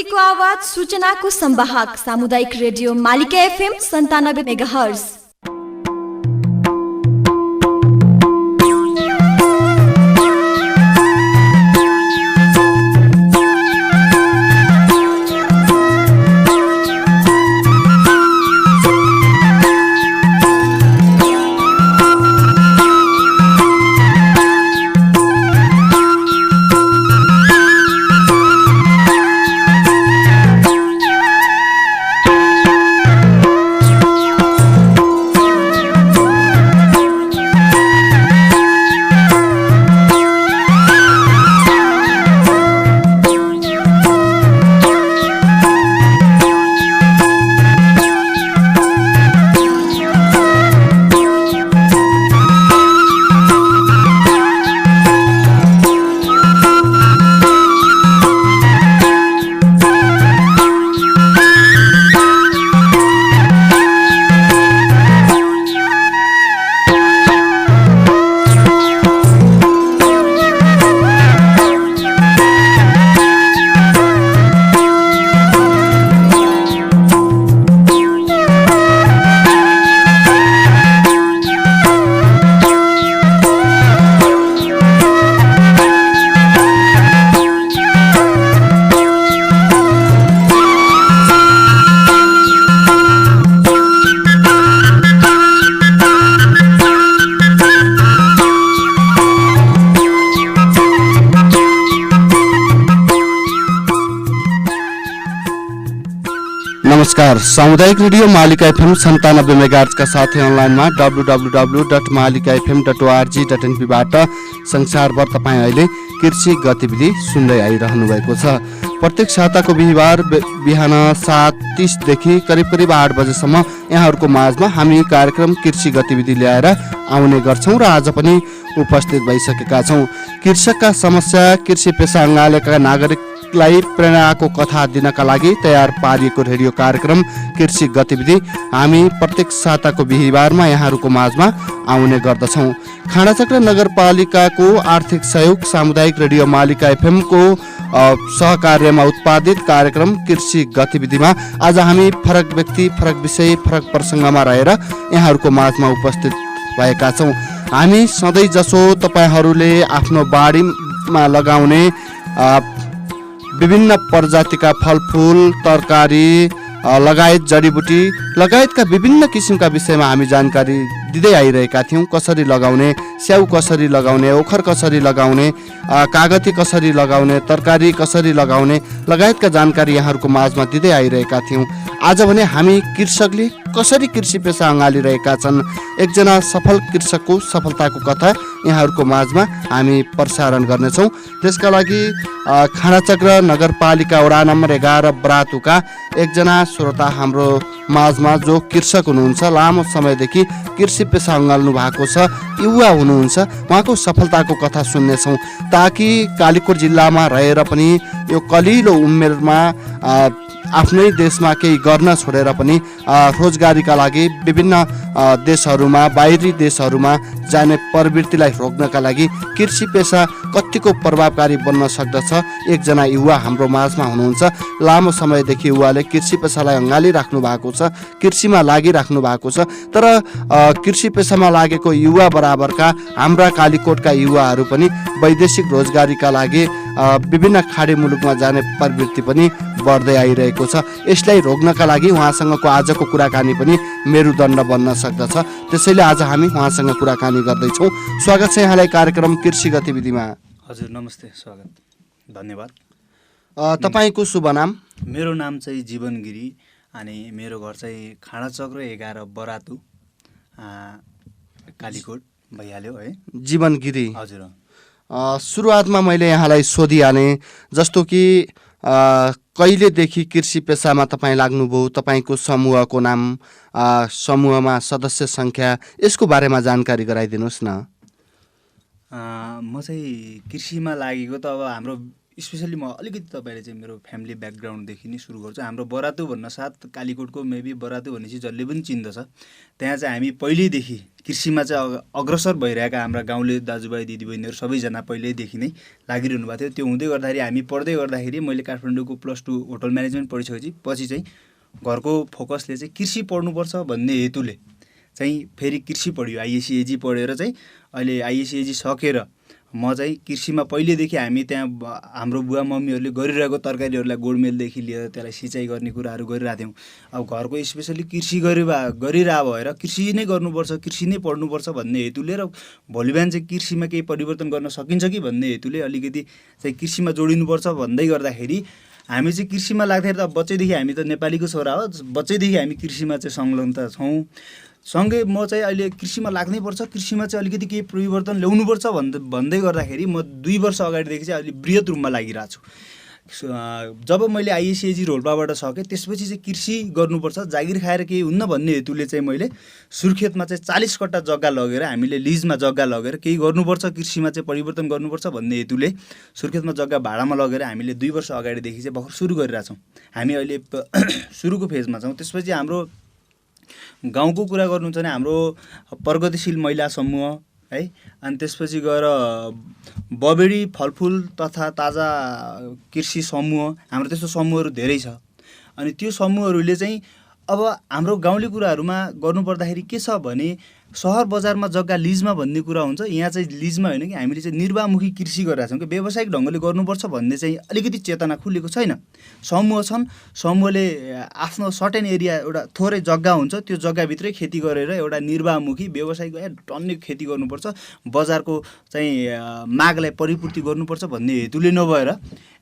बस्तीको आवाज सूचनाको संवाहक सामुदायिक रेडियो मालिका FM 97 मेगाहर्ज। नमस्कार, सामुदायिक रेडियो मालिका FM 97 मेगाहर्ज का साथै अनलाइनमा www.malikafm.org.np बाट संसारभर तपाईँ अहिले कृषि गतिविधि सुन्दै आइरहनु भएको छ। प्रत्येक साताको बिहीबार बिहान 7:30 देखि करिब 8 बजेसम्म यहाँहरूको माझमा हामी कार्यक्रम कृषि गतिविधि ल्याएर आउने गर्छौं र आज पनि उपस्थित भइसकेका छौं। कृषकका समस्या, कृषि पेशा अङ्गालेका नागरिकलाई प्रेरणाको कथा दिनका लागि तयार पारिएको रेडियो कार्यक्रम कृषि गतिविधि हामी प्रत्येक साताको बिहीबारमा यहाँहरूको माझमा आउने गर्दछौं। खाडाचक्र नगरपालिकाको आर्थिक सहयोग सामुदायिक रेडियो मालिका FM को सहकार्यमा उत्पादित कार्यक्रम कृषि गतिविधिमा आज हामी फरक व्यक्ति, फरक विषय, फरक प्रसङ्गमा रहेर यहाँहरूको माझमा उपस्थित भएका छौं। हामी सधैँ जसो तपाईहरूले आफ्नो बारीमा लगाउने विभिन्न प्रजातिका फलफुल, तरकारी लगायत जडीबुटी लगायतका विभिन्न किसिमका विषयमा हामी जानकारी दिँदै आइरहेका थियौँ। कसरी लगाउने, स्याउ कसरी लगाउने, ओखर कसरी लगाउने, कागती कसरी लगाउने, तरकारी कसरी लगाउने लगायतका जानकारी यहाँहरूको माझमा दिँदै आइरहेका थियौँ। आज भने हामी कृषकले कसरी कृषि पेशा अँगालिरहेका छन्, एकजना सफल कृषकको सफलताको कथा यहाँहरूको माझमा हामी प्रसारण गर्नेछौँ। त्यसका लागि खाडाचक्र नगरपालिका वडा नम्बर 11 बरातुका एकजना श्रोता हाम्रो माझमा जो कृषक हुनुहुन्छ, लामो समयदेखि कृषि पेशा अँगाल्नु भएको छ, युवा हुनुहुन्छ, उहाँको सफलताको कथा सुन्नेछौँ ताकि कालीकोट जिल्लामा रहेर पनि यो कलिलो उमेरमा आफ्नै देशमा केही गर्न छोडेर पनि रोजगारीका लागि विभिन्न देशहरूमा, बाहिरी देशहरूमा जाने प्रवृत्तिलाई रोक्नका लागि कृषि पेशा कतिको प्रभावकारी बन्न सक्दछ एकजना युवा हाम्रो माझमा हुनुहुन्छ। लामो समयदेखि युवाले कृषि पेशालाई अँगालिराख्नु भएको छ, कृषिमा लागिराख्नु भएको छ। तर कृषि पेशामा लागेको युवा बराबरका हाम्रा कालीकोटका युवाहरू पनि वैदेशिक रोजगारीका लागि विभिन्न खाडी मुलुकमा जाने प्रवृत्ति पनि बढ्दै आइरहेको छ। यसलाई रोक्नका लागि उहाँसँगको आजको कुराकानी पनि मेरुदण्ड बन्न सक्दछ। त्यसैले आज हामी उहाँसँग कुराकानी गर्दैछौँ। स्वागत छ यहाँलाई कार्यक्रम कृषि गतिविधिमा। हजुर नमस्ते, स्वागत, धन्यवाद। तपाईँको शुभ नाम? मेरो नाम चाहिँ जीवन गिरी अनि मेरो घर चाहिँ खाडाचक्र 11 बरातु, कालीकोट भइहाल्यो है। जीवन गिरी, हजुर। सुरुवातमा मैले यहाँलाई सोधिहालेँ जस्तो कि कहिलेदेखि कृषि पेशामा तपाईँ लाग्नुभयो, तपाईँको समूहको नाम, समूहमा सदस्य सङ्ख्या, यसको बारेमा जानकारी गराइदिनुहोस् न। म चाहिँ कृषिमा लागेको त अब हाम्रो स्पेसली म अलिकति तपाईँले चाहिँ मेरो फ्यामिली ब्याकग्राउन्डदेखि नै सुरु गर्छु। हाम्रो बरातु भन्न साथ कालीकोटको मेबी बरातु भनेपछि जसले पनि चिन्दछ। त्यहाँ चाहिँ हामी पहिल्यैदेखि कृषिमा चाहिँ अग्रसर भइरहेका हाम्रा गाउँले दाजुभाइ दिदीबहिनीहरू सबैजना पहिल्यैदेखि नै लागिरहनु भएको थियो। त्यो हुँदै गर्दाखेरि हामी पढ्दै गर्दाखेरि मैले काठमाडौँको +2 होटल म्यानेजमेन्ट पढिसकेपछि पछि चाहिँ घरको फोकसले चाहिँ कृषि पढ्नुपर्छ भन्ने हेतुले चाहिँ फेरि कृषि पढ्यो। आइएससी पढेर चाहिँ अहिले आइएससी सकेर म चाहिँ कृषिमा पहिलेदेखि हामी त्यहाँ हाम्रो बुवा मम्मीहरूले गरिरहेको तरकारीहरूलाई गोडमेलदेखि लिएर त्यसलाई सिँचाइ गर्ने कुराहरू गरिरहेको थियौँ। अब घरको स्पेसली कृषि गरिरह भएर कृषि नै गर्नुपर्छ, कृषि नै पढ्नुपर्छ भन्ने हेतुले र भोलि बिहान चाहिँ कृषिमा केही परिवर्तन गर्न सकिन्छ कि भन्ने हेतुले अलिकति चाहिँ कृषिमा जोडिनुपर्छ भन्दै गर्दाखेरि हामी चाहिँ कृषिमा लाग्दाखेरि त बच्चैदेखि हामी त नेपालीको छोरा हो, बच्चैदेखि हामी कृषिमा चाहिँ संलग्नता छौँ। सँगै म चाहिँ अहिले कृषिमा लाग्नैपर्छ, कृषिमा चाहिँ अलिकति केही परिवर्तन ल्याउनुपर्छ भन्दै गर्दाखेरि म 2 वर्ष अगाडिदेखि चाहिँ अहिले बृहत रूपमा लागिरहेको छु। जब मैले आइएससी रोल्पाबाट सकेँ त्यसपछि चाहिँ कृषि गर्नुपर्छ, जागिर खाएर केही हुन्न भन्ने हेतुले चाहिँ मैले सुर्खेतमा चाहिँ 40 कट्टा जग्गा लगेर हामीले लिजमा जग्गा लगेर केही गर्नुपर्छ, कृषिमा चाहिँ परिवर्तन गर्नुपर्छ भन्ने हेतुले सुर्खेतमा जग्गा भाडामा लगेर हामीले 2 वर्ष अगाडिदेखि चाहिँ भर्खर सुरु गरिरहेछौँ। हामी अहिले सुरुको फेजमा छौँ। त्यसपछि हाम्रो गाउँको कुरा गर्नुहुन्छ भने हाम्रो प्रगतिशील महिला समूह है, अनि त्यसपछि गएर बबेडी फलफुल तथा ताजा कृषि समूह, हाम्रो त्यस्तो समूहहरू धेरै छ। अनि त्यो समूहहरूले चाहिँ अब हाम्रो गाउँले कुराहरूमा गर्नुपर्दाखेरि के छ भने सहर बजारमा जग्गा लिजमा भन्ने कुरा हुन्छ, यहाँ चाहिँ लिजमा होइन कि हामीले चाहिँ निर्वाहमुखी कृषि गरिरहेको छौँ कि व्यावसायिक ढङ्गले गर्नुपर्छ भन्ने चाहिँ अलिकति चेतना खुलेको छैन। समूह छन्, समूहले आफ्नो सर्टेन एरिया एउटा थोरै जग्गा हुन्छ, त्यो जग्गाभित्रै खेती गरेर एउटा निर्वाहमुखी व्यावसायिक टन्ने खेती गर्नुपर्छ, बजारको चाहिँ मागलाई परिपूर्ति गर्नुपर्छ भन्ने हेतुले नभएर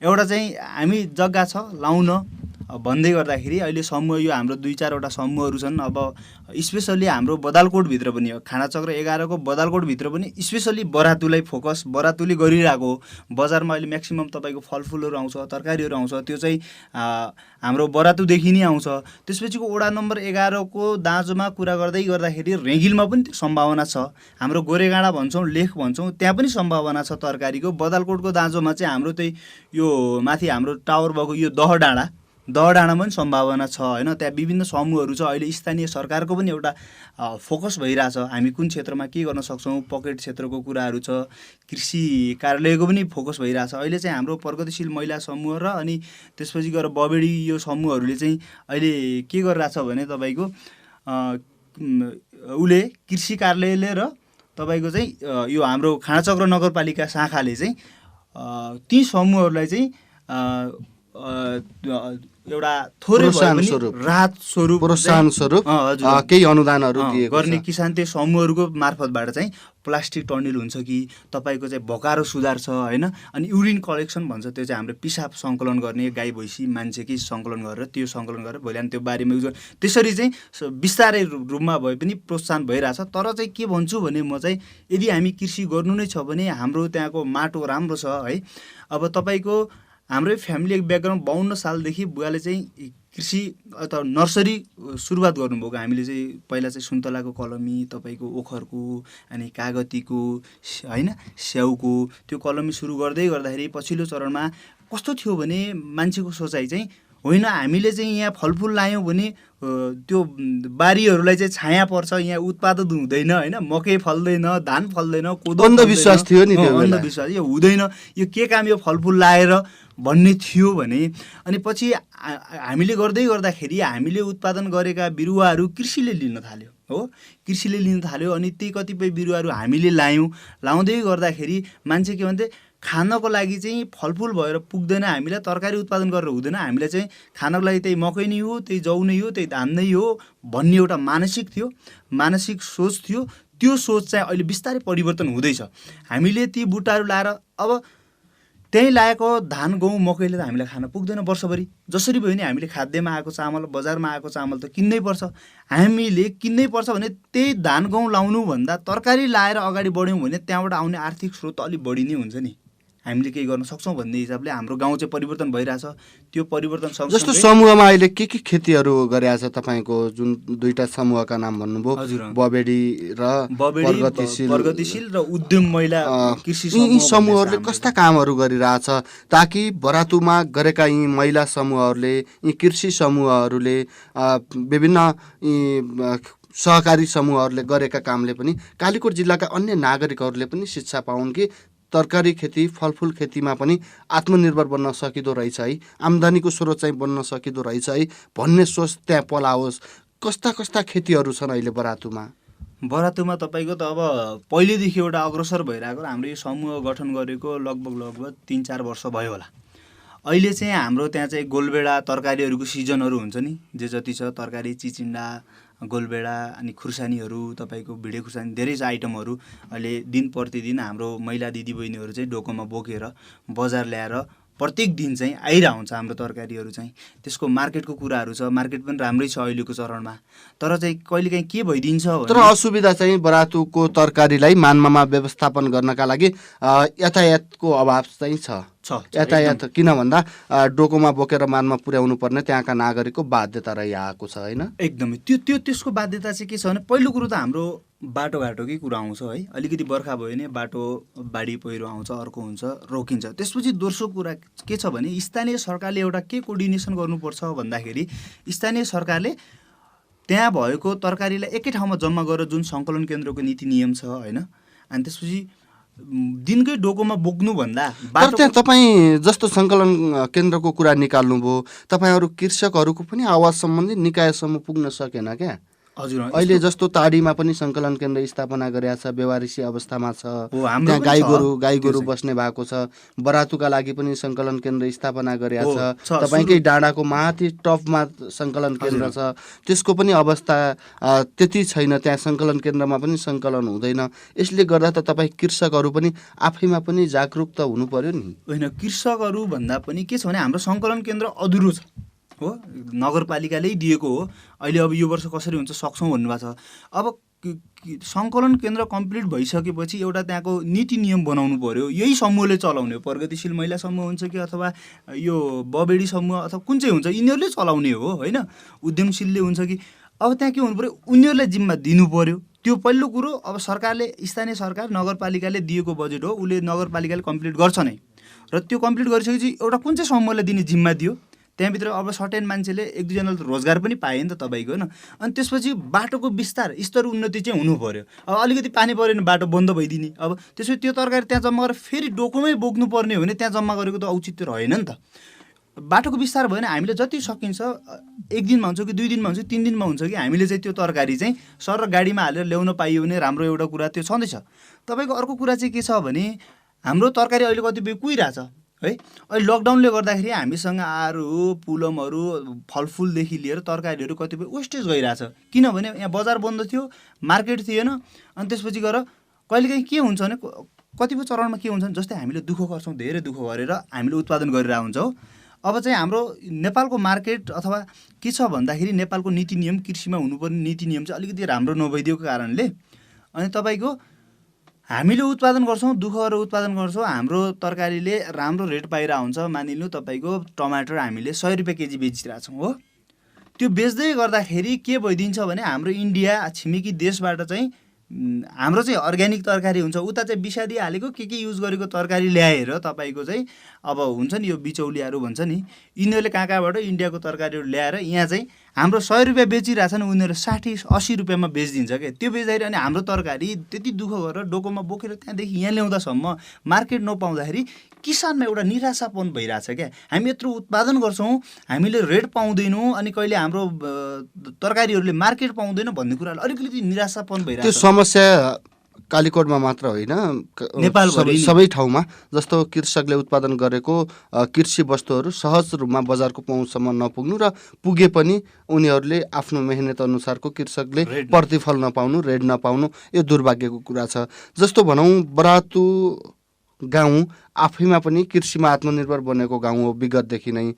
एउटा चाहिँ हामी जग्गा छ लाउन भन्दै गर्दाखेरि अहिले समूह यो हाम्रो 2-4वटा समूहहरू छन्। अब स्पेसल्ली हाम्रो बदालकोटभित्र पनि खानाचक्र 11 को बदालकोटभित्र पनि स्पेसल्ली बरातुलाई फोकस, बरातुले गरिरहेको हो। बजारमा अहिले म्याक्सिमम तपाईँको फलफुलहरू आउँछ, तरकारीहरू आउँछ, त्यो चाहिँ हाम्रो बरातुदेखि नै आउँछ। त्यसपछिको वडा नम्बर 11 को दाँजोमा कुरा गर्दाखेरि रेगिलमा पनि सम्भावना छ। हाम्रो गोरेगाँडा भन्छौँ, लेख भन्छौँ, त्यहाँ पनि सम्भावना छ तरकारीको। बदालकोटको दाँजोमा चाहिँ हाम्रो चाहिँ यो माथि हाम्रो टावर भएको यो दहडाँडामा पनि सम्भावना छ होइन। त्यहाँ विभिन्न समूहहरू छ। अहिले स्थानीय सरकारको पनि एउटा फोकस भइरहेछ, हामी कुन क्षेत्रमा के गर्न सक्छौँ, पकेट क्षेत्रको कुराहरू छ, कृषि कार्यालयको पनि फोकस भइरहेछ। अहिले चाहिँ हाम्रो प्रगतिशील महिला समूह र अनि त्यसपछि गएर बबेडी यो समूहहरूले चाहिँ अहिले के गरिरहेछ भने तपाईँको उसले कृषि कार्यालयले र तपाईँको चाहिँ यो हाम्रो खानाचक्र नगरपालिका शाखाले चाहिँ ती समूहहरूलाई चाहिँ एउटा थोरै राहत स्वरूप प्रोत्साहन स्वरूप केही अनुदानहरू दिएको गर्ने किसान त्यो समूहहरूको मार्फतबाट चाहिँ प्लास्टिक टन्निल हुन्छ कि तपाईँको चाहिँ भकारो सुधार छ होइन। अनि युरिन कलेक्सन भन्छ, त्यो चाहिँ हाम्रो पिसाब सङ्कलन गर्ने गाई भैँसी मान्छेकै सङ्कलन गरेर त्यो सङ्कलन गरेर भोलि त्यो बारीमा युज गर्ने, त्यसरी चाहिँ बिस्तारै रूपमा भए पनि प्रोत्साहन भइरहेछ। तर चाहिँ के भन्छु भने म चाहिँ यदि हामी कृषि गर्नु नै छ भने हाम्रो त्यहाँको माटो राम्रो छ है। अब तपाईँको हाम्रै फ्यामिली ब्याकग्राउन्ड 52 सालदेखि बुवाले चाहिँ कृषि अथवा नर्सरी सुरुवात गर्नुभएको। हामीले चाहिँ पहिला चाहिँ सुन्तलाको कलमी, तपाईँको ओखरको अनि कागतीको होइन, स्याउको त्यो कलमी सुरु गर्दाखेरि पछिल्लो चरणमा कस्तो थियो भने मान्छेको सोचाइ चाहिँ होइन हामीले चाहिँ यहाँ फलफुल लायौँ भने त्यो बारीहरूलाई चाहिँ छाया पर्छ, यहाँ उत्पादन हुँदैन होइन, मकै फल्दैन, धान फल्दैन, कोदो अन्धविश्वास थियो नि, त्यो अन्धविश्वास यो हुँदैन, यो के काम यो फलफुल लाएर भन्ने थियो भने। अनि पछि हामीले गर्दाखेरि हामीले उत्पादन गरेका बिरुवाहरू कृषिले लिन थाल्यो हो, कृषिले लिन थाल्यो। अनि त्यही कतिपय बिरुवाहरू हामीले लाउँदै गर्दाखेरि मान्छे के भन्थे खानको लागि चाहिँ फलफुल भएर पुग्दैन, हामीलाई तरकारी उत्पादन गरेर हुँदैन, हामीलाई चाहिँ खानको लागि त्यही मकै नै हो, त्यही जौ नै हो, त्यही धान नै हो भन्ने एउटा मानसिक सोच थियो। त्यो सोच चाहिँ अहिले बिस्तारै परिवर्तन हुँदैछ। हामीले ती बुट्टाहरू लाएर अब त्यहीँ लागेको धान गहुँ मकैले त हामीलाई खान पुग्दैन वर्षभरि। जसरी भयो भने हामीले खाद्यमा आएको चामल, बजारमा आएको चामल त किन्नै पर्छ। हामीले किन्नै पर्छ भने त्यही धान गहुँ लाउनुभन्दा तरकारी लाएर अगाडि बढ्यौँ भने त्यहाँबाट आउने आर्थिक स्रोत अलिक बढी नै हुन्छ नि। हामीले केही गर्न सक्छौँ भन्ने हिसाबले हाम्रो गाउँ चाहिँ परिवर्तन भइरहेछ। त्यो परिवर्तन जस्तो समूहमा अहिले के खेतीहरू गरिरहेछ तपाईँको, जुन दुईटा समूहका नाम भन्नुभयो, हजुर, बबेडी र प्रगतिशील र उद्यम महिला कृषि यी समूहहरूले कस्ता कामहरू गरिरहेछ ताकि बरातुमा गरेका यी महिला समूहहरूले, यी कृषि समूहहरूले, विभिन्न यी सहकारी समूहहरूले गरेका कामले पनि कालीकोट जिल्लाका अन्य नागरिकहरूले पनि शिक्षा पाउन् कि तरकारी खेती फलफुल खेतीमा पनि आत्मनिर्भर बन्न सकिँदो रहेछ है, आम्दानीको स्रोत चाहिँ बन्न सकिँदो रहेछ है भन्ने सोच त्यहाँ पलाओस्। कस्ता कस्ता खेतीहरू छन् अहिले बरातुमा? बरातुमा तपाईँको त अब पहिलेदेखि एउटा अग्रसर भइरहेको, हाम्रो यो समूह गठन गरेको लगभग 3-4 वर्ष भयो होला। अहिले चाहिँ हाम्रो त्यहाँ चाहिँ गोलबेडा तरकारीहरूको सिजनहरू हुन्छ नि, जे जति छ तरकारी, चिचिन्डा, गोलबेडा अनि खुर्सानीहरू, तपाईँको भिडे खुर्सानी, धेरै आइटमहरू अहिले दिन प्रतिदिन हाम्रो महिला दिदीबहिनीहरू चाहिँ डोकोमा बोकेर बजार ल्याएर प्रत्येक दिन चाहिँ आइरहेको हुन्छ हाम्रो तरकारीहरू चाहिँ। त्यसको मार्केटको कुराहरू छ, मार्केट पनि राम्रै छ अहिलेको चरणमा। तर चाहिँ कहिलेकाहीँ के भइदिन्छ भने, तर असुविधा चाहिँ बरातुको तरकारीलाई मान्मामा व्यवस्थापन गर्नका लागि यातायातको अभाव चाहिँ छ। यातायात किन भन्दा डोकोमा बोकेर मानमा पुर्याउनु पर्ने त्यहाँका नागरिकको बाध्यता रहिआएको छ होइन? एकदमै त्यसको बाध्यता चाहिँ के छ भने, पहिलो कुरो त हाम्रो बाटोघाटोकै कुरा आउँछ है। अलिकति बर्खा भयो भने बाटो बाढी पहिरो आउँछ, अर्को हुन्छ, रोकिन्छ। त्यसपछि दोस्रो कुरा के छ भने, स्थानीय सरकारले एउटा के कोर्डिनेसन गर्नुपर्छ भन्दाखेरि, स्थानीय सरकारले त्यहाँ भएको तरकारीलाई एकै ठाउँमा जम्मा गरेर जुन सङ्कलन केन्द्रको नीति नियम छ होइन, अनि त्यसपछि दिनकै डोकोमा बोक्नुभन्दा त्यहाँ तपाईँ जस्तो सङ्कलन केन्द्रको कुरा निकाल्नुभयो, तपाईँहरू कृषकहरूको पनि आवाज सम्बन्धी निकायसम्म पुग्न सकेन क्या? हजुर, अहिले जस्तो ताडीमा पनि सङ्कलन केन्द्र स्थापना गरेका छ, बेवारिसी अवस्थामा छ, त्यहाँ गाई गोरु बस्ने भएको छ। बरातुका लागि पनि सङ्कलन केन्द्र स्थापना गरेका छ, तपाईँकै डाँडाको माथि टपमा सङ्कलन केन्द्र छ, त्यसको पनि अवस्था त्यति छैन, त्यहाँ सङ्कलन केन्द्रमा पनि सङ्कलन हुँदैन। यसले गर्दा त तपाईँ कृषकहरू पनि आफैमा पनि जागरुक त हुनु पर्यो नि। होइन, कृषकहरू भन्दा पनि के छ भने, हाम्रो सङ्कलन केन्द्र अधुरो छ हो, नगरपालिकाले दिएको हो। अहिले अब यो वर्ष कसरी हुन्छ सक्छौँ भन्नुभएको छ। अब सङ्कलन केन्द्र कम्प्लिट भइसकेपछि एउटा त्यहाँको नीति नियम बनाउनु पर्यो, यही समूहले चलाउने हो। प्रगतिशील महिला समूह हुन्छ कि अथवा यो बबेडी समूह अथवा कुन चाहिँ हुन्छ, यिनीहरूले चलाउने हो होइन, उद्यमशीलले हुन्छ कि। अब त्यहाँ के हुनु पऱ्यो, उनीहरूलाई जिम्मा दिनु पऱ्यो। त्यो पहिलो कुरो। अब सरकारले, स्थानीय सरकार, नगरपालिकाले दिएको बजेट हो, उसले नगरपालिकाले कम्प्लिट गर्छ नै, र त्यो कम्प्लिट गरिसकेपछि एउटा कुन चाहिँ समूहलाई दिने जिम्मा दियो, त्यहाँभित्र अब सर्टेन मान्छेले 1-2 जनाले रोजगार पनि पाए नि त तपाईँको होइन। अनि त्यसपछि बाटोको विस्तार स्तर उन्नति चाहिँ हुनु पऱ्यो। अब अलिकति पानी पऱ्यो भने बाटो बन्द भइदिने, अब त्यसपछि त्यो तरकारी त्यहाँ जम्मा गरेर फेरि डोकोमै बोक्नु पर्ने हो भने त्यहाँ जम्मा गरेको त औचित्य रहेन नि त। बाटोको विस्तार भयो भने हामीले जति सकिन्छ 1 दिनमा हुन्छ कि 2 दिनमा हुन्छ, 3 दिनमा हुन्छ कि हामीले चाहिँ त्यो तरकारी चाहिँ सर गाडीमा हालेर ल्याउन पाइयो भने राम्रो एउटा कुरा त्यो छँदैछ। तपाईँको अर्को कुरा चाहिँ के छ भने, हाम्रो तरकारी अहिले कतिपय कुहिरहेछ है। अहिले लकडाउनले गर्दाखेरि हामीसँग आरू, पुलमहरू, फलफुलदेखि लिएर तरकारीहरू कतिपय वेस्टेज गइरहेछ। किनभने यहाँ बजार बन्द थियो, मार्केट थिएन। अनि त्यसपछि गएर कहिलेकाहीँ के हुन्छ भने, कतिपय चरणमा के हुन्छ भने, जस्तै हामीले दुःख गर्छौँ, धेरै दुःख गरेर हामीले उत्पादन गरिरहेको हुन्छ हो। अब चाहिँ हाम्रो नेपालको मार्केट अथवा के छ भन्दाखेरि, नेपालको नीति नियम, कृषिमा हुनुपर्ने नीति नियम चाहिँ अलिकति राम्रो नभइदिएको कारणले अनि तपाईँको हामीले उत्पादन गर्छौँ, दुःख गरेर उत्पादन गर्छौँ, हाम्रो तरकारीले राम्रो रेट पाइरहेको हुन्छ। मानिलिनु तपाईँको टमाटर हामीले 100 रुपियाँ केजी बेचिरहेछौँ हो। त्यो बेच्दै गर्दाखेरि के भइदिन्छ भने, हाम्रो इन्डिया छिमेकी देशबाट चाहिँ हाम्रो चाहिँ अर्ग्यानिक तरकारी हुन्छ, उता चाहिँ विषादी हालेको के युज गरेको तरकारी ल्याएर तपाईँको चाहिँ अब हुन्छ नि यो बिचौलियाहरू भन्छ नि, यिनीहरूले कहाँबाट इन्डियाको तरकारीहरू ल्याएर यहाँ चाहिँ हाम्रो 100 रुपियाँ बेचिरहेछन्, उनीहरू 60-80 रुपियाँमा बेचिदिन्छ क्या। त्यो बेच्दाखेरि अनि हाम्रो तरकारी त्यति दुःख गरेर डोकोमा बोकेर त्यहाँदेखि यहाँ ल्याउँदासम्म मार्केट नपाउँदाखेरि किसानमा एउटा निराशापन भइरहेछ क्या। हामी यत्रो उत्पादन गर्छौँ, हामीले रेट पाउँदैनौँ, अनि कहिले हाम्रो तरकारीहरूले मार्केट पाउँदैन भन्ने कुराले अलिकति निराशापन भइरहेछ। त्यो समस्या कालीकोटमा मात्र होइन, नेपालभरि सबै ठाउँमा। जस्तो कृषकले उत्पादन गरेको कृषि वस्तुहरू सहज रूपमा बजारको पहुँचसम्म नपुग्नु, र पुगे पनि उनीहरूले आफ्नो मेहनत अनुसारको कृषकले प्रतिफल नपाउनु, रेट नपाउनु, यो दुर्भाग्यको कुरा छ। जस्तो भनौँ बरातु गाउँ आफैमा पनि कृषिमा आत्मनिर्भर बनेको गाउँ हो। विगतदेखि नै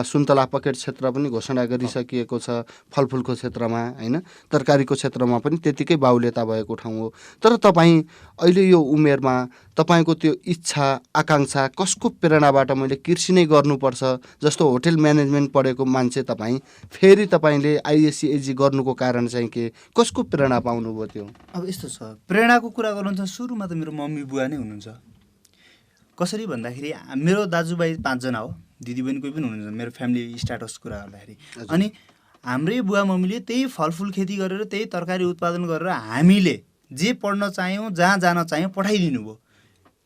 सुन्तला पकेट क्षेत्र पनि घोषणा गरिसकिएको छ फलफुलको क्षेत्रमा होइन, तरकारीको क्षेत्रमा पनि त्यतिकै बाहुल्यता भएको ठाउँ हो। तर तपाईँ अहिले यो उमेरमा तपाईँको त्यो इच्छा आकाङ्क्षा कसको प्रेरणाबाट मैले कृषि नै गर्नुपर्छ, जस्तो होटेल म्यानेजमेन्ट पढेको मान्छे तपाईँ फेरि तपाईँले आइएससी एजी गर्नुको कारण चाहिँ के, कसको प्रेरणा पाउनुभयो त्यो? अब यस्तो छ, प्रेरणाको कुरा गर्नुहुन्छ सुरुमा त मेरो मम्मी बुवा नै हुनुहुन्छ। कसरी भन्दाखेरि मेरो दाजुभाइ 5 जना हो, दिदीबहिनी कोही पनि हुनुहुन्छ मेरो फ्यामिली स्ट्याटस कुरा गर्दाखेरि। अनि हाम्रै बुवा मम्मीले त्यही फलफुल खेती गरेर त्यही तरकारी उत्पादन गरेर हामीले जे पढ्न चाह्यौँ जहाँ जान चाह्यौँ पठाइदिनु भयो।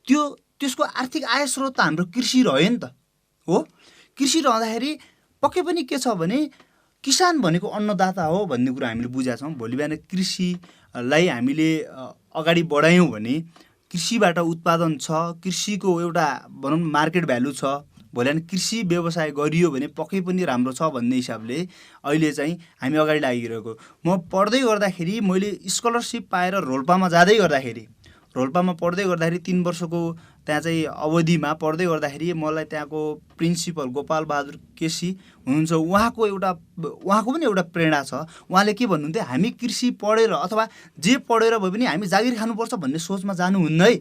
त्यसको आर्थिक आय स्रोत त हाम्रो कृषि रह्यो नि त हो। कृषि रहँदाखेरि पक्कै पनि के छ भने किसान भनेको अन्नदाता हो भन्ने कुरा हामीले बुझेका छौँ। भोलि बिहान कृषिलाई हामीले अगाडि बढायौँ भने कृषिबाट उत्पादन छ, कृषिको एउटा भनौँ मार्केट भ्यालु छ, भोलि बिहान कृषि व्यवसाय गरियो भने पक्कै पनि राम्रो छ भन्ने हिसाबले अहिले चाहिँ हामी अगाडि लागिरहेको। म पढ्दै गर्दाखेरि मैले स्कलरसिप पाएर रोल्पामा जाँदै गर्दाखेरि, रोल्पामा पढ्दै गर्दाखेरि 3 वर्षको त्यहाँ चाहिँ अवधिमा पढ्दै गर्दाखेरि मलाई त्यहाँको प्रिन्सिपल गोपाल बहादुर केसी हुनुहुन्छ, उहाँको पनि एउटा प्रेरणा छ। उहाँले के भन्नुहुन्थ्यो, हामी कृषि पढेर अथवा जे पढेर भए पनि हामी जागिर खानुपर्छ भन्ने सोचमा जानुहुन्न है।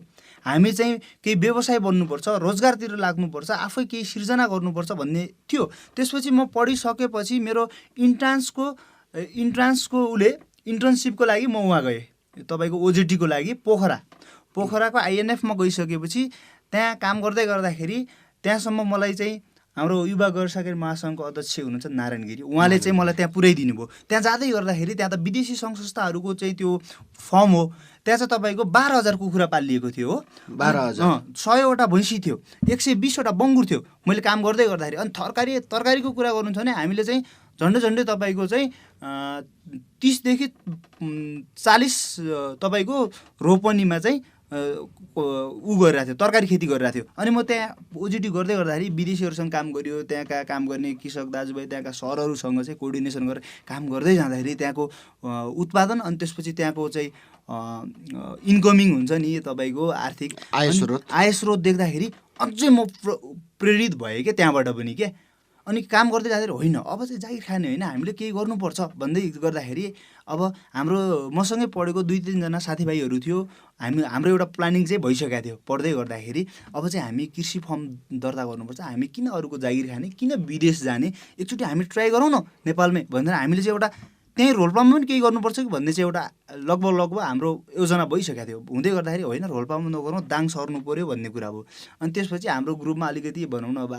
हामी चाहिँ केही व्यवसाय बन्नुपर्छ, रोजगारतिर लाग्नुपर्छ, आफै केही सिर्जना गर्नुपर्छ भन्ने थियो। त्यसपछि म पढिसकेपछि मेरो इन्टर्नसिपको लागि म उहाँ गएँ, तपाईँको ओजेटीको लागि पोखराको आइएनएफमा गइसकेपछि त्यहाँ काम गर्दै गर्दाखेरि त्यहाँसम्म मलाई चाहिँ हाम्रो युवा गैरसरकारी महासङ्घको अध्यक्ष हुनुहुन्छ नारायण गिरी, उहाँले चाहिँ मलाई त्यहाँ पुर्याइदिनु भयो। त्यहाँ जाँदै गर्दाखेरि त्यहाँ त विदेशी सङ्घ संस्थाहरूको चाहिँ त्यो फर्म हो, त्यहाँ चाहिँ तपाईँको 12,000 कुखुरा पालिएको थियो हो, 12,000 100वटा भैँसी थियो, 120वटा बङ्गुर थियो मैले काम गर्दै गर्दाखेरि। अनि तरकारीको कुरा गर्नु छ भने हामीले चाहिँ झन्डै तपाईँको चाहिँ 30 देखि 40 तपाईँको रोपनीमा चाहिँ गरिरहेको थियो, तरकारी खेती गरिरहेको थियो। अनि म त्यहाँ ओजिटी गर्दै गर्दाखेरि विदेशीहरूसँग काम गरियो, त्यहाँका काम गर्ने कृषक दाजुभाइ त्यहाँका सरहरूसँग चाहिँ कोअर्डिनेसन गरेर काम गर्दै जाँदाखेरि त्यहाँको उत्पादन अनि त्यसपछि त्यहाँको चाहिँ इन्कमिङ हुन्छ नि तपाईँको आर्थिक आय स्रोत देख्दाखेरि अझै म प्रेरित भएँ क्या त्यहाँबाट पनि के। अनि काम गर्दै जाँदाखेरि होइन अब चाहिँ जागिर खाने होइन, हामीले केही गर्नुपर्छ भन्दै गर्दाखेरि अब हाम्रो मसँगै पढेको 2-3 जना साथीभाइहरू थियो, हाम्रो एउटा प्लानिङ चाहिँ भइसकेको थियो पढ्दै गर्दाखेरि। अब चाहिँ हामी कृषि फर्म दर्ता गर्नुपर्छ, हामी किन अरूको जागिर खाने, किन विदेश जाने, एकचोटि हामी ट्राई गरौँ न नेपालमै भनेर हामीले चाहिँ एउटा त्यहीँ रोल्पामा पनि केही गर्नुपर्छ कि भन्ने चाहिँ एउटा लगभग हाम्रो योजना भइसकेको थियो। हुँदै गर्दाखेरि होइन रोल्पामा नगरौँ दाङ सर्नु पऱ्यो भन्ने कुरा हो। अनि त्यसपछि हाम्रो ग्रुपमा अलिकति भनौँ न अब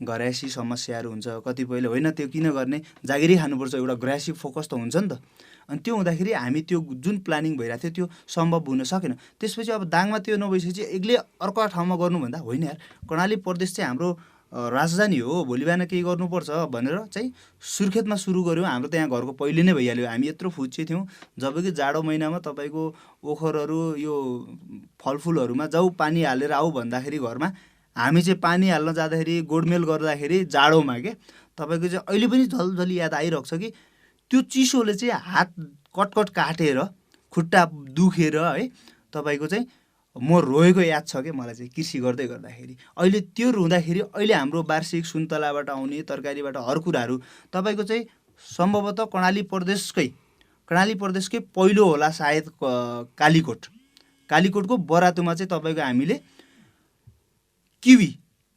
घरायसी समस्याहरू हुन्छ, कतिपयले होइन त्यो किन गर्ने जागिरै खानुपर्छ, एउटा घरायसी फोकस त हुन्छ नि त। अनि त्यो हुँदाखेरि हामी त्यो जुन प्लानिङ भइरहेको थियो त्यो सम्भव हुन सकेन। त्यसपछि अब दाङमा त्यो नभइसकेपछि एक्लै अर्को ठाउँमा गर्नुभन्दा होइन यार कर्णाली प्रदेश चाहिँ हाम्रो राजधानी हो, भोलि बिहान केही गर्नुपर्छ भनेर चाहिँ सुर्खेतमा सुरु गऱ्यौँ। हाम्रो त्यहाँ घरको पहिले नै भइहाल्यो, हामी यत्रो फुच्चे थियौँ। जबकि जाडो महिनामा तपाईँको ओखरहरू यो फलफुलहरूमा जाऊ पानी हालेर आऊ भन्दाखेरि घरमा हामी चाहिँ पानी हाल्न जाँदाखेरि गोडमेल गर्दाखेरि जाडोमा के तपाईँको चाहिँ अहिले पनि झलझली याद आइरहेको छ कि त्यो चिसोले चाहिँ हात कटकट काटेर खुट्टा दुखेर है तपाईँको चाहिँ म रोएको याद छ कि मलाई चाहिँ कृषि गर्दै गर्दाखेरि। अहिले त्यो रुँदाखेरि अहिले हाम्रो वार्षिक सुन्तलाबाट आउने तरकारीबाट हर कुराहरू तपाईँको चाहिँ सम्भवतः कर्णाली प्रदेशकै पहिलो होला सायद कालीकोटको बरातुमा चाहिँ तपाईँको हामीले किवी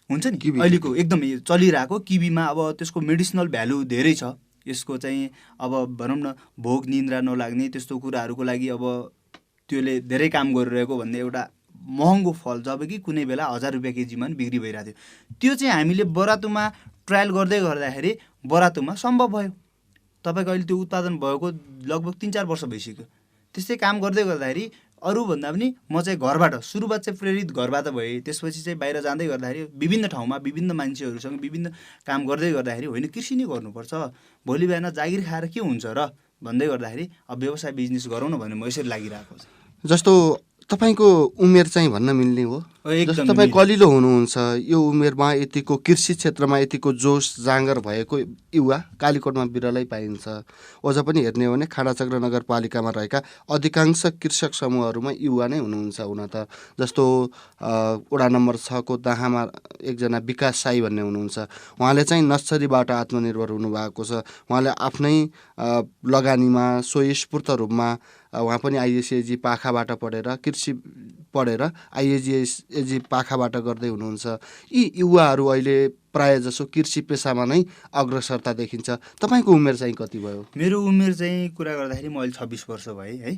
हुन्छ नि अहिलेको एकदम चलिरहेको किवीमा अब त्यसको मेडिसिनल भ्यालु धेरै छ। यसको चाहिँ अब भनौँ न भोक निन्द्रा नलाग्ने त्यस्तो कुराहरूको लागि अब त्यसले धेरै काम गरिरहेको भन्ने एउटा महँगो फल, जबकि कुनै बेला 1000 रुपियाँ केजीमा पनि बिक्री भइरहेको थियो। त्यो चाहिँ हामीले बरातुमा ट्रायल गर्दै गर्दाखेरि बरातुमा सम्भव भयो। तपाईँको अहिले त्यो उत्पादन भएको लगभग 3-4 वर्ष भइसक्यो। त्यस्तै काम गर्दै गर्दाखेरि अरूभन्दा पनि म चाहिँ घरबाट सुरुवात चाहिँ प्रेरित घरबाट भएँ। त्यसपछि चाहिँ बाहिर जाँदै गर्दाखेरि विभिन्न ठाउँमा विभिन्न मान्छेहरूसँग विभिन्न काम गर्दै गर्दाखेरि होइन कृषि नै गर्नुपर्छ, भोलि बिहान जागिर खाएर के हुन्छ र भन्दै गर्दाखेरि अब व्यवसाय बिजनेस गरौँ न भन्ने म यसरी लागिरहेको छ। जस्तो तपाईँको उमेर चाहिँ भन्न मिल्ने हो? जस्तो तपाईँ कलिलो हुनुहुन्छ, यो उमेरमा यतिको कृषि क्षेत्रमा यतिको जोस जाँगर भएको युवा कालीकोटमा बिरलै पाइन्छ। अझ पनि हेर्ने हो भने खाडाचक्र नगरपालिकामा रहेका अधिकांश कृषक समूहहरूमा युवा नै हुनुहुन्छ हुन त। जस्तो वडा नम्बर 6 को दाहामा एकजना विकास साई भन्ने हुनुहुन्छ, उहाँले चाहिँ नर्सरीबाट आत्मनिर्भर हुनुभएको छ। उहाँले आफ्नै लगानीमा स्वयस्फूर्त रूपमा उहाँ पनि आइएसएजी पाखाबाट पढेर कृषि पढेर आइएसएजी पाखाबाट गर्दै हुनुहुन्छ। यी युवाहरू अहिले प्राय जसो कृषि पेसामा नै अग्रसरता देखिन्छ। तपाईँको उमेर चाहिँ कति भयो? मेरो उमेर चाहिँ कुरा गर्दाखेरि म अहिले 26 वर्ष भएँ है।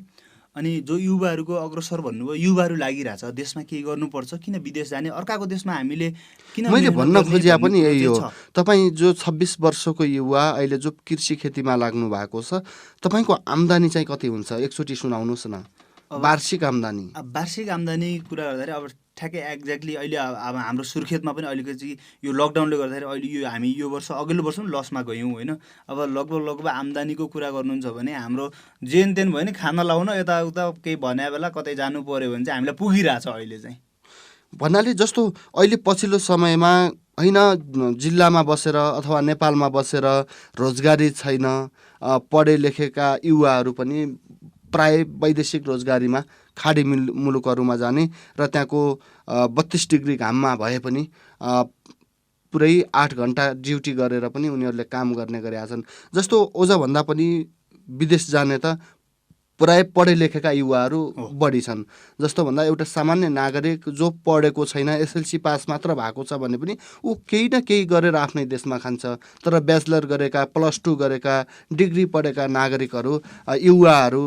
अनि जो युवाहरूको अग्रसर भन्नुभयो, युवाहरू लागिरहेछ देशमा केही गर्नुपर्छ, किन विदेश जाने, अर्काको देशमा हामीले किन। मैले भन्न खोजिया पनि यही हो। तपाईँ जो 26 वर्षको युवा अहिले जो कृषि खेतीमा लाग्नु भएको छ, तपाईँको आम्दानी चाहिँ कति हुन्छ? एकचोटि सुनाउनुहोस् न, वार्षिक आम्दानी। वार्षिक आम्दानी कुरा गर्दाखेरि अब ठ्याक्कै एक्ज्याक्टली अहिले अब हाम्रो सुर्खेतमा पनि अहिलेको चाहिँ यो लकडाउनले गर्दाखेरि अहिले यो हामी यो वर्ष अघिल्लो वर्ष पनि लसमा गयौँ होइन। अब लगभग आम्दानीको कुरा गर्नुहुन्छ भने हाम्रो जेन तेन भयो नि खाना लाउन यताउता केही भन्या बेला कतै जानु पऱ्यो भने चाहिँ हामीलाई पुगिरहेछ अहिले चाहिँ। भन्नाले जस्तो अहिले पछिल्लो समयमा होइन, जिल्लामा बसेर अथवा नेपालमा बसेर रोजगारी छैन, पढे लेखेका युवाहरू पनि प्राय वैदेशिक रोजगारीमा खाडी मुलुकहरूमा जाने र त्यहाँको 32 डिग्री घाममा भए पनि पुरै 8 घन्टा ड्युटी गरेर पनि उनीहरूले काम गर्ने गरेका छन्। जस्तो ओझभन्दा पनि विदेश जाने त प्राय पढे लेखेका युवाहरू बढी छन्। जस्तो भन्दा एउटा सामान्य नागरिक जो पढेको छैन, एसएलसी पास मात्र भएको छ भने पनि ऊ केही न केही गरेर आफ्नै देशमा खान्छ। तर ब्याचलर गरेका, +2 गरेका, डिग्री पढेका नागरिकहरू, युवाहरू,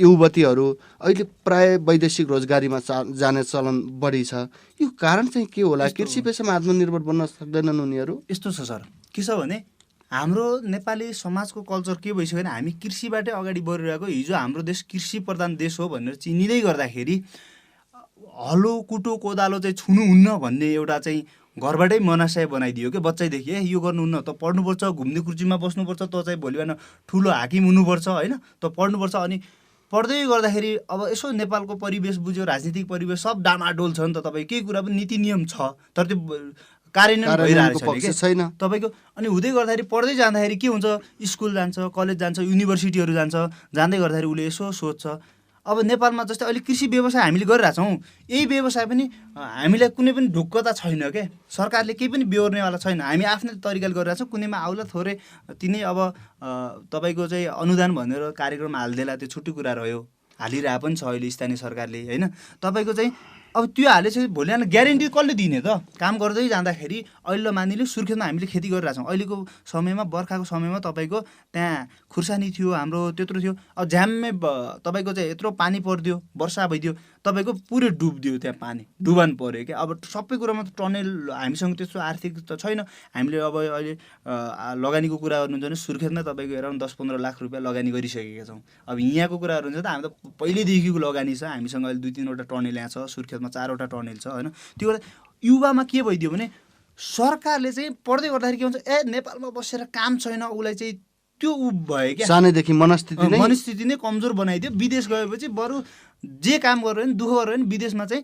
युवतीहरू अहिले प्राय वैदेशिक रोजगारीमा जाने चलन बढी छ। यो कारण चाहिँ के होला? कृषि पेसामा आत्मनिर्भर बन्न सक्दैनन् उनीहरू? यस्तो छ सर, के छ भने हाम्रो नेपाली समाजको कल्चर के भइसक्यो भने हामी कृषिबाटै अगाडि बढिरहेको। हिजो हाम्रो देश कृषि प्रधान देश हो भनेर चिनिँदै गर्दाखेरि हलो कुटो कोदालो चाहिँ छुनुहुन्न भन्ने एउटा चाहिँ घरबाटै मनाशय बनाइदियो क्या बच्चैदेखि। यो गर्नुहुन्न, त पढ्नुपर्छ, घुम्ने कुर्सीमा बस्नुपर्छ, त चाहिँ भोलि बिहान ठुलो हाकिम हुनुपर्छ होइन, त पढ्नुपर्छ। अनि पढ्दै गर्दाखेरि अब यसो नेपालको परिवेश बुझ्यो, राजनीतिक परिवेश सब डामाडोल छ नि त। तपाईँ केही कुरा पनि नीति नियम छ तर त्यो कार्यान्वयन भइरहेको छैन तपाईँको। अनि हुँदै गर्दाखेरि पढ्दै जाँदाखेरि के हुन्छ, स्कुल जान्छ, कलेज जान्छ, युनिभर्सिटीहरू जान्छ, जाँदै गर्दाखेरि उसले यसो सोध्छ। अब नेपालमा जस्तै अहिले कृषि व्यवसाय हामीले गरिरहेछौँ, यही व्यवसाय पनि हामीलाई कुनै पनि ढुक्कता छैन क्या। सरकारले केही पनि बेहोर्नेवाला छैन, हामी आफ्नै तरिकाले गरिरहेछौँ। कुनैमा आउला थोरै तिनै अब तपाईँको चाहिँ अनुदान भनेर कार्यक्रम हालिदिएला, त्यो छुट्टी कुरा रह्यो, हालिरहेको पनि छ अहिले स्थानीय सरकारले होइन। तपाईँको चाहिँ अब त्यो हालेपछि भोलि बिहान ग्यारेन्टी कसले दिने त? काम गर्दै जाँदाखेरि अहिले मानिलिउँ सुर्खेतमा हामीले खेती गरिरहेछौँ, अहिलेको समयमा बर्खाको समयमा तपाईँको त्यहाँ खुर्सानी थियो हाम्रो, त्यत्रो थियो। अब झ्याम्मै तपाईँको चाहिँ यत्रो पानी परिदियो, वर्षा भइदियो, तपाईँको पुरै डुबिदियो, त्यहाँ पानी डुबान पऱ्यो क्या। अब सबै कुरामा त टनेल हामीसँग त्यस्तो आर्थिक त छैन। हामीले अब अहिले लगानीको कुरा गर्नुहुन्छ भने सुर्खेतमा तपाईँको एराउन्ड 10-15 लाख रुपियाँ लगानी गरिसकेका छौँ। अब यहाँको कुराहरू हुन्छ त हामी त पहिल्यैदेखिको लगानी छ, हामीसँग अहिले 2-3वटा टनेल यहाँ छ, सुर्खेतमा 4वटा टनेल छ होइन। त्यो गर्दा युवामा के भइदियो भने सरकारले चाहिँ पढ्दै गर्दाखेरि के हुन्छ, नेपालमा बसेर काम छैन, उसलाई चाहिँ त्यो भयो क्या, सानैदेखि मनस्थिति नै कमजोर बनाइदियो। विदेश गएपछि बरु जे काम गरेर पनि दुःख गरेर पनि विदेशमा चाहिँ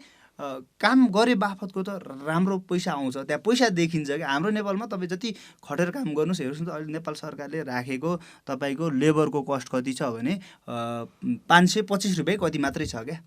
काम गरे बापतको त राम्रो पैसा आउँछ, त्यहाँ पैसा देखिन्छ क्या। हाम्रो नेपालमा तपाईँ जति खटेर काम गर्नुहोस्, हेर्नुहोस् न त अहिले नेपाल सरकारले राखेको तपाईँको लेबरको कस्ट कति छ भने 525 रुपियाँ कति मात्रै छ क्या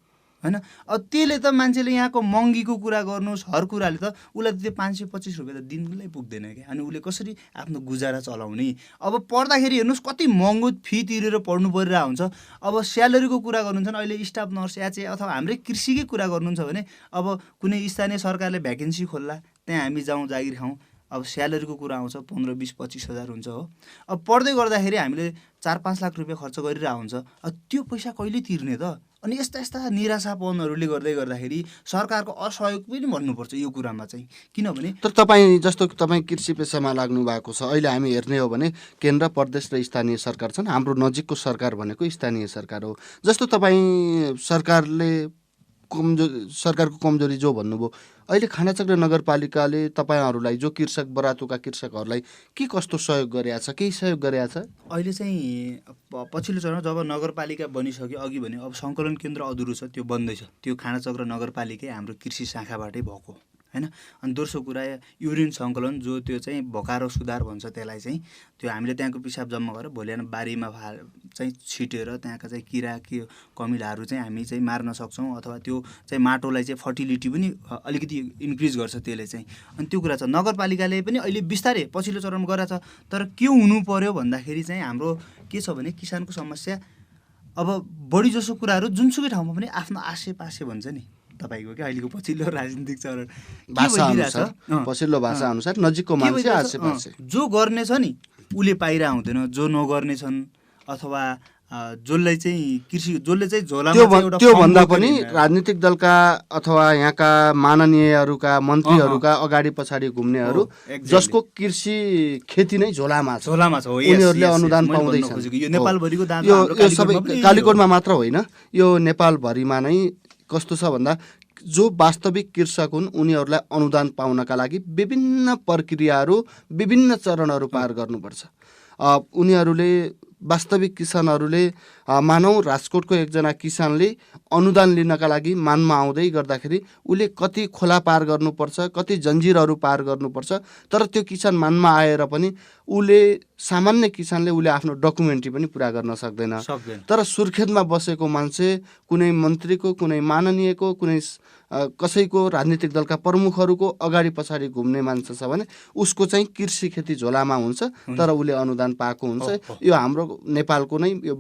होइन। अब त्यसले त मान्छेले यहाँको महँगीको कुरा गर्नुहोस्, हर कुराले त उसलाई त्यो 525 रुपियाँ त दिनलाई पुग्दैन क्या। अनि उसले कसरी आफ्नो गुजारा चलाउने? अब पढ्दाखेरि हेर्नुहोस् कति महँगो फी तिरेर पढ्नु परिरहेको हुन्छ। अब स्यालेरीको कुरा गर्नुहुन्छ भने अहिले स्टाफ नर्स याचे अथवा हाम्रै कृषिकै कुरा गर्नुहुन्छ भने अब कुनै स्थानीय सरकारले भ्याकेन्सी खोल्ला, त्यहाँ हामी जाउँ जागिर खाउँ, अब स्यालेरीको कुरा आउँछ 15, 20, 25 हजार हुन्छ हो। अब पढ्दै गर्दाखेरि हामीले 4-5 लाख रुपियाँ खर्च गरिरहेको हुन्छ। अब त्यो पैसा कहिले तिर्ने त? अनि यस्ता निराशापनहरूले गर्दाखेरि सरकारको असहयोग पनि भन्नुपर्छ यो कुरामा चाहिँ। किनभने तर तपाईँ कृषि पेसामा लाग्नु भएको छ, अहिले हामी हेर्ने हो भने केन्द्र, प्रदेश र स्थानीय सरकार छन्। हाम्रो नजिकको सरकार भनेको स्थानीय सरकार हो। जस्तो तपाईँ सरकारले सरकारको कमजोरी जो भन्नुभयो, अहिले खानाचक्र नगरपालिकाले तपाईँहरूलाई जो कृषक बरातुका कृषकहरूलाई के कस्तो सहयोग गरेका छ, केही सहयोग गरेका छ? अहिले चाहिँ पछिल्लो चरणमा जब नगरपालिका बनिसक्यो, अघि भने अब सङ्कलन केन्द्र अधुरो छ, त्यो बन्दैछ। त्यो खानाचक्र नगरपालिकै हाम्रो कृषि शाखाबाटै भएको होइन। अनि दोस्रो कुरा युरिन सङ्कलन, जो त्यो चाहिँ भकारो सुधार भन्छ त्यसलाई चाहिँ, त्यो हामीले त्यहाँको पिसाब जम्मा गरेर भोलि बिहान बारीमा चाहिँ छिटेर त्यहाँका चाहिँ किरा कमिलाहरू चाहिँ हामी चाहिँ मार्न सक्छौँ, अथवा त्यो चाहिँ माटोलाई चाहिँ फर्टिलिटी पनि अलिकति इन्क्रिज गर्छ त्यसले चाहिँ। अनि त्यो कुरा छ। नगरपालिकाले पनि अहिले बिस्तारै पछिल्लो चरणमा गरेको छ। तर के हुनु पर्यो भन्दाखेरि चाहिँ हाम्रो के छ भने किसानको समस्या अब बढी जसो कुराहरू जुनसुकै ठाउँमा पनि आफ्नो आसेपासे भन्छ नि तपाईँको क्या अहिलेको पछिल्लो राजनीतिक चरण पछिल्लो भाषा अनुसार नजिकको मान्छे आसेपासे जो गर्ने छ नि उसले पाइरा हुँदैन, जो नगर्ने छन् अथवा जसले चाहिँ झोलामा त्यो भन्दा पनि राजनीतिक दलका अथवा यहाँका माननीयहरूका मन्त्रीहरूका अगाडि पछाडि घुम्नेहरू जसको कृषि खेती नै झोलामा छ उनीहरूले अनुदान पाउँदैछन्। यो नेपालभरिको दाम यो सबै कालीकोटमा मात्र होइन, यो नेपालभरिमा नै कस्तो छ भन्दा जो वास्तविक कृषक हुन् उनीहरूलाई अनुदान पाउनका लागि विभिन्न प्रक्रियाहरू विभिन्न चरणहरू पार गर्नुपर्छ। उनीहरूले वास्तविक किसानहरूले मानौँ राजकोटको एकजना किसानले अनुदान लिनका लागि मानमा आउँदै गर्दाखेरि उसले कति खोला पार गर्नुपर्छ, कति जन्जिरहरू पार गर्नुपर्छ। तर त्यो किसान मानमा आएर पनि उसले सामान्य किसानले उसले आफ्नो डकुमेन्ट्री पनि पुरा गर्न सक्दैन। तर सुर्खेतमा बसेको मान्छे कुनै मन्त्रीको, कुनै माननीयको, कुनै कसैको राजनीतिक दलका प्रमुखहरूको अगाडि पछाडि घुम्ने मान्छे छ भने उसको चाहिँ कृषि खेती झोलामा हुन्छ, तर उसले अनुदान पाएको हुन्छ। यो हाम्रो नेपालको नै यो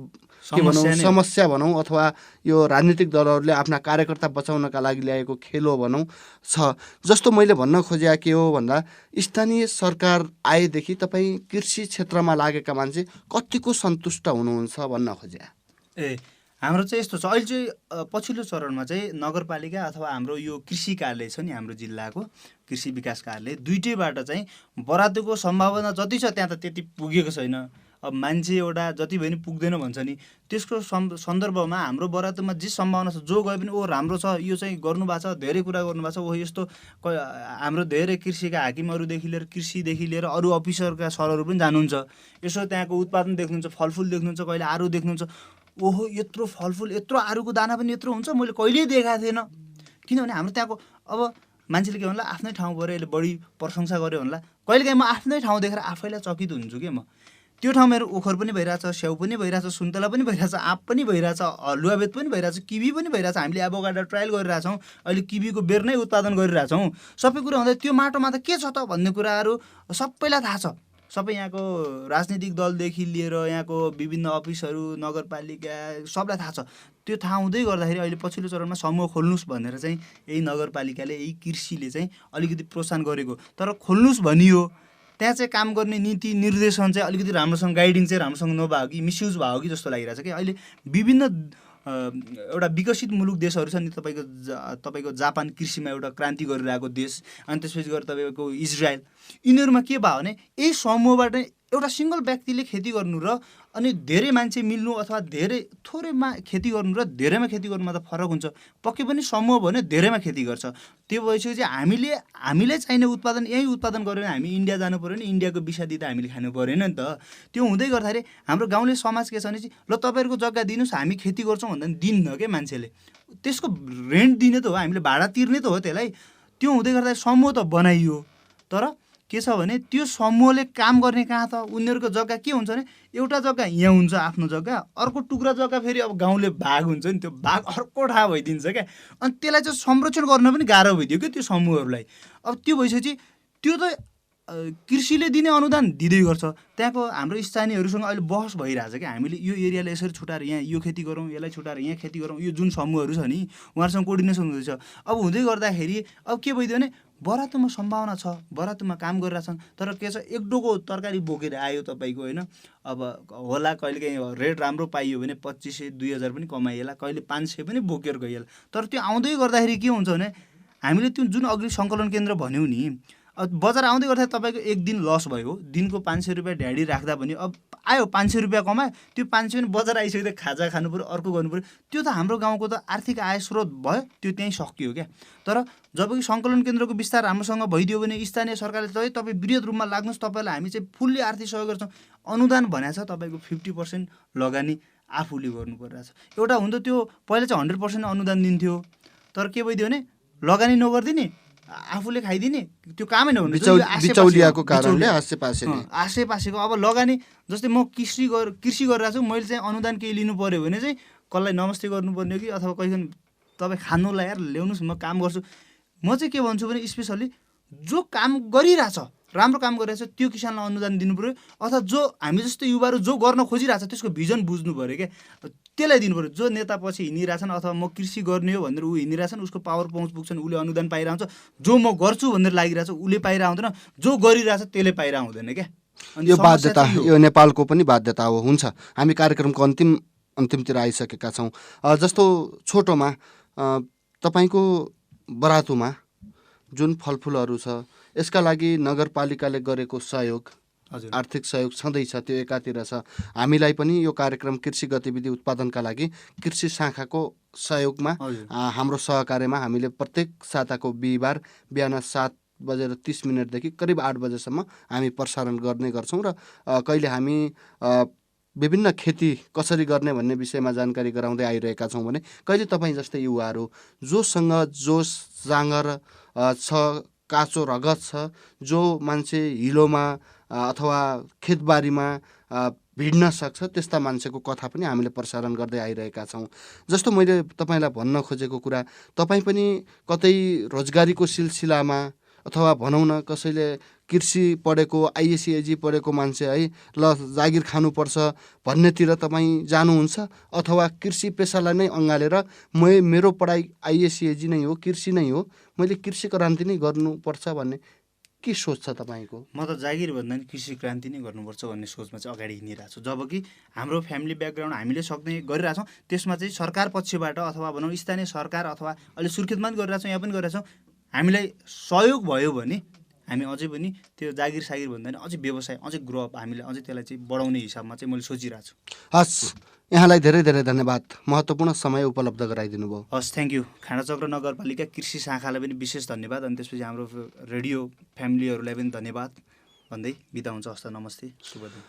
के भनौँ समस्या भनौँ, अथवा यो राजनीतिक दलहरूले आफ्ना कार्यकर्ता बचाउनका लागि ल्याएको खेल हो भनौँ छ। जस्तो मैले भन्न खोजेको के हो भन्दा स्थानीय सरकार आएदेखि तपाईँ कृषि क्षेत्रमा लागेका मान्छे कतिको सन्तुष्ट हुनुहुन्छ भन्न खोजे? हाम्रो चाहिँ यस्तो छ, अहिले चाहिँ पछिल्लो चरणमा चाहिँ नगरपालिका अथवा हाम्रो यो कृषि कार्यालय छ नि, हाम्रो जिल्लाको कृषि विकास कार्यालय, दुइटैबाट चाहिँ बरातुको सम्भावना जति छ त्यहाँ त त्यति पुगेको छैन। अब मान्छे एउटा जति भयो नि पुग्दैन भन्छ नि, त्यसको सन्दर्भमा हाम्रो बरातुमा जे सम्भावना छ, जो गए पनि ओ राम्रो छ, यो चाहिँ गर्नुभएको छ, धेरै कुरा गर्नुभएको छ, ओ यस्तो हाम्रो धेरै कृषिका हाकिमहरूदेखि लिएर कृषिदेखि लिएर अरू अफिसरका सरहरू पनि जानुहुन्छ, यसो त्यहाँको उत्पादन देख्नुहुन्छ, फलफुल देख्नुहुन्छ, कहिले आरू देख्नुहुन्छ, ओहो यत्रो फलफुल, यत्रो आरूको दाना पनि यत्रो हुन्छ, मैले कहिल्यै देखाएको थिएन। किनभने हाम्रो त्यहाँको अब मान्छेले के भन्ला आफ्नै ठाउँ गएर यसले बढी प्रशंसा गर्यो भन्ला, कहिलेकाहीँ म आफ्नै ठाउँ देखेर आफैलाई चकित हुन्छु कि म त्यो ठाउँ मेरो ओखर पनि भइरहेछ, स्याउ पनि भइरहेछ, सुन्तला पनि भइरहेछ, आँप पनि भइरहेछ, हलुवाबेत पनि भइरहेछ, किवी पनि भइरहेछ। हामीले एभोकाडो ट्रायल गरिरहेछौँ, अहिले किवीको बेर नै उत्पादन गरिरहेछौँ। सबै कुरा हुँदा त्यो माटोमा त के छ त भन्ने कुराहरू सबैलाई थाहा छ। सबै यहाँको राजनीतिक दलदेखि लिएर यहाँको विभिन्न अफिसहरू, नगरपालिका सबलाई थाहा छ। त्यो थाहा हुँदै गर्दाखेरि अहिले पछिल्लो चरणमा समूह खोल्नुहोस् भनेर चाहिँ यही नगरपालिकाले, यही कृषिले चाहिँ अलिकति प्रोत्साहन गरेको। तर खोल्नुहोस् भनियो, त्यहाँ चाहिँ काम गर्ने नीति निर्देशन चाहिँ अलिकति राम्रोसँग गाइडिङ चाहिँ राम्रोसँग नभएको कि मिसयुज भयो कि जस्तो लागिरहेछ कि। अहिले विभिन्न एउटा विकसित मुलुक देशहरू छ नि, तपाईँको जापान कृषिमा एउटा क्रान्ति गरिरहेको देश, अनि त्यसपछि गएर तपाईँको इजरायल, यिनीहरूमा के भयो भने यही समूहबाट एउटा सिङ्गल व्यक्तिले खेती गर्नु र अनि धेरै मान्छे मिल्नु अथवा धेरै थोरैमा खेती गर्नु र धेरैमा खेती गर्नुमा त फरक हुन्छ। पक्कै पनि समूह भयो भने धेरैमा खेती गर्छ। त्यो भइसकेपछि हामीले चाहिने उत्पादन यहीँ उत्पादन गऱ्यो भने हामी इन्डिया जानु पऱ्यो नि, इन्डियाको विषादी त हामीले खानु परेन नि त। त्यो हुँदै गर्दाखेरि हाम्रो गाउँले समाज के छ भने चाहिँ ल तपाईँहरूको जग्गा दिनुहोस् हामी खेती गर्छौँ भन्दा पनि दिन्न क्या मान्छेले। त्यसको रेन्ट दिने त हो, हामीले भाडा तिर्ने त हो त्यसलाई। त्यो हुँदै गर्दाखेरि समूह त बनाइयो, तर के छ भने त्यो समूहले काम गर्ने कहाँ त? उनीहरूको जग्गा के हुन्छ भने एउटा जग्गा यहाँ हुन्छ आफ्नो जग्गा, अर्को टुक्रा जग्गा फेरि अब गाउँले भाग हुन्छ नि, त्यो भाग अर्को ठाउँ भइदिन्छ क्या। अनि त्यसलाई चाहिँ संरक्षण गर्न पनि गाह्रो भइदियो क्या त्यो समूहहरूलाई। अब त्यो भइसकेपछि त्यो त कृषिले दिने अनुदान दिँदै गर्छ। त्यहाँको हाम्रो स्थानीयहरूसँग अहिले बहस भइरहेछ क्या, हामीले यो एरियालाई यसरी छुटाएर यहाँ यो खेती गरौँ, यसलाई छुटाएर यहाँ खेती गरौँ, यो जुन समूहहरू छ नि उहाँहरूसँग कोर्डिनेसन हुँदैछ। अब हुँदै गर्दाखेरि अब के भइदियो भने बरातुमा सम्भावना छ, बरातुमा काम गरिरहेछन्, तर के छ एक डोको तरकारी बोकेर आयो तपाईँको होइन। अब होला कहिलेकाहीँ रेट राम्रो पाइयो भने 2500-2000 पनि कमाइएला, कहिले 500 पनि बोकेर गइएला। तर त्यो आउँदै गर्दाखेरि के हुन्छ भने हामीले त्यो जुन अघि सङ्कलन केन्द्र भन्यौँ नि, बजार आउँदै गर्दा तपाईँको एक दिन लस भयो, दिनको 500 रुपियाँ ढ्याडी राख्दा पनि अब आयो 500 रुपियाँ कमायो, त्यो 500 पनि बजार आइसक्दा खाजा खानु पऱ्यो, अर्को गर्नु पऱ्यो, त्यो त हाम्रो गाउँको त आर्थिक आय स्रोत भयो, त्यो त्यहीँ सकियो क्या। तर जबकि सङ्कलन केन्द्रको विस्तार राम्रोसँग भइदियो भने स्थानीय सरकारले तपाईँ वृहत रूपमा लाग्नुहोस्, तपाईँलाई हामी चाहिँ फुल्ली आर्थिक सहयोग गर्छौँ। अनुदान भनेको छ तपाईँको 50% लगानी आफूले गर्नु परिरहेछ। एउटा हुँदो त्यो पहिला चाहिँ 100% अनुदान दिन्थ्यो, तर के भइदियो भने लगानी नगरिदिने, आफूले खाइदिने, त्यो कामै नहुने, बिचौलियाको कारणले आसेपासेको। अब लगानी जस्तै म कृषि गरिरहेको छु, मैले चाहिँ अनुदान केही लिनु पऱ्यो भने चाहिँ कसलाई नमस्ते गर्नुपर्ने हो कि अथवा कहिले तपाईँ खानुलाई यार ल्याउनुहोस् म काम गर्छु। म चाहिँ के भन्छु भने स्पेसल्ली जो काम गरिरहेछ, राम्रो काम गरिरहेछ त्यो किसानलाई अनुदान दिनु पऱ्यो, अथवा जो हामी जस्तो युवाहरू जो गर्न खोजिरहेछ त्यसको भिजन बुझ्नु पऱ्यो क्या, त्यसलाई दिनु पऱ्यो। जो नेता पछि हिँडिरहेछन् अथवा म कृषि गर्ने हो भनेर ऊ हिँडिरहेछन्, उसको पावर पहुँच पुग्छन्, उसले अनुदान पाइरहन्छ। जो म गर्छु भनेर लागिरहेछ उसले पाइरह हुँदैन, जो गरिरहेछ त्यसले पाइरह हुँदैन क्या। यो बाध्यता, यो नेपालको पनि बाध्यता हो। हुन्छ, हामी कार्यक्रमको अन्तिमतिर आइसकेका छौँ। जस्तो छोटोमा तपाईँको बरातुमा जुन फलफुलहरू छ यसका लागि नगरपालिकाले गरेको सहयोग, आर्थिक सहयोग छँदैछ, त्यो एकातिर छ। हामीलाई पनि यो कार्यक्रम कृषि गतिविधि उत्पादनका लागि कृषि शाखाको सहयोगमा हाम्रो सहकार्यमा हामीले प्रत्येक साताको बिहिबार बिहान 7:30 करिब 8 बजेसम्म हामी प्रसारण गर्ने गर्छौँ र कहिले हामी विभिन्न खेती कसरी गर्ने भन्ने विषयमा जानकारी गराउँदै आइरहेका छौँ भने कहिले तपाईँ जस्तै युवाहरू जोसँग जोस जाँगर छ, काँचो रगत छ, जो मान्छे हिलोमा अथवा खेतबारीमा भिड्न सक्छ, त्यस्ता मान्छेको कथा पनि हामीले प्रसारण गर्दै आइरहेका छौँ। जस्तो मैले तपाईँलाई भन्न खोजेको कुरा, तपाईँ पनि कतै रोजगारीको सिलसिलामा अथवा भनौँ न कसैले कृषि पढेको, आइएससिएजी पढेको मान्छे है, ल जागिर खानुपर्छ भन्नेतिर तपाईँ जानुहुन्छ, अथवा कृषि पेसालाई नै अँगालेर मेरो पढाइ आइएससिएजी नै हो, कृषि नै हो, मैले कृषि क्रान्ति नै गर्नुपर्छ भन्ने के सोच छ तपाईँको? म त जागिर भन्दा नि कृषि क्रान्ति नै गर्नुपर्छ भन्ने सोचमा चाहिँ अगाडि हिँडिरहेको छु। जबकि हाम्रो फ्यामिली ब्याकग्राउन्ड हामीले सक्ने गरिरहेछौँ, त्यसमा चाहिँ सरकार पक्षबाट अथवा भनौँ स्थानीय सरकार अथवा अहिले सुर्खेतमा पनि गरिरहेछौँ, यहाँ पनि गरिरहेछौँ, हामीलाई सहयोग भयो भने हामी अझै पनि त्यो जागिर सागिर भन्दा नि अझै व्यवसाय अझै ग्रो अप हामीले अझै त्यसलाई चाहिँ बढाउने हिसाबमा चाहिँ मैले सोचिरहेको छु। हस्, यहाँलाई धेरै धेरै धन्यवाद, महत्त्वपूर्ण समय उपलब्ध गराइदिनु भयो। हस्, थ्याङ्क यू। खानाचक्र नगरपालिका कृषि शाखालाई पनि विशेष धन्यवाद, अनि त्यसपछि हाम्रो रेडियो फ्यामिलीहरूलाई पनि धन्यवाद भन्दै बिदा हुन्छ। हस् त, नमस्ते, शुभ दिन।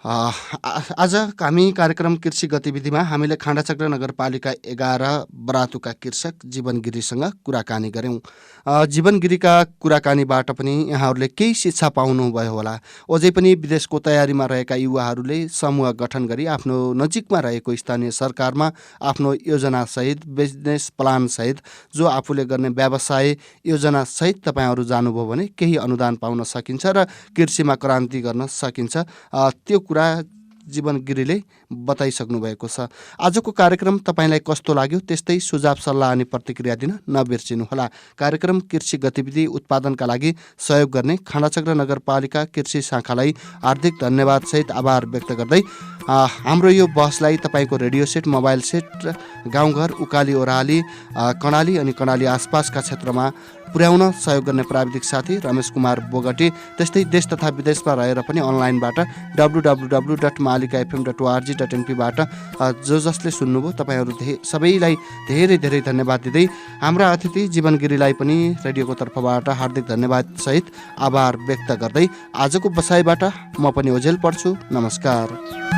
आज हामी कार्यक्रम कृषि गतिविधिमा हामीले खाँडाचक्र नगरपालिका 11 बरातुका कृषक जीवन गिरीसँग कुराकानी गऱ्यौँ। जीवन गिरीका कुराकानीबाट पनि यहाँहरूले केही शिक्षा पाउनुभयो होला। अझै पनि विदेशको तयारीमा रहेका युवाहरूले समूह गठन गरी आफ्नो नजिकमा रहेको स्थानीय सरकारमा आफ्नो योजनासहित, बिजनेस प्लानसहित, जो आफूले गर्ने व्यवसाय योजनासहित तपाईँहरू जानुभयो भने केही अनुदान पाउन सकिन्छ र कृषिमा क्रान्ति गर्न सकिन्छ। त्यो कुरा जीवन गिरीले बताइसक्नु भएको छ। आजको कार्यक्रम तपाईँलाई कस्तो लाग्यो त्यस्तै सुझाव सल्लाह अनि प्रतिक्रिया दिन नबिर्सिनुहोला। कार्यक्रम कृषि गतिविधि उत्पादनका लागि सहयोग गर्ने खाँडाचक्र नगरपालिका कृषि शाखालाई हार्दिक धन्यवाद सहित आभार व्यक्त गर्दै हाम्रो यो बहसलाई तपाईँको रेडियो सेट, मोबाइल सेट, गाउँघर, उकाली ओराली, कर्णाली अनि कर्णाली आसपासका क्षेत्रमा पुर्याउन सहयोग गर्ने प्राविधिक साथी रमेश कुमार बोगटी, त्यस्तै देश तथा विदेशमा रहेर पनि अनलाइनबाट www.malikaFM.org.np बाट जो जसले सुन्नुभयो तपाईँहरू सबैलाई धेरै धेरै धन्यवाद दिँदै हाम्रा अतिथि जीवन गिरीलाई पनि रेडियोको तर्फबाट हार्दिक धन्यवाद सहित आभार व्यक्त गर्दै आजको बसाइबाट म पनि ओझेल पर्छु। नमस्कार।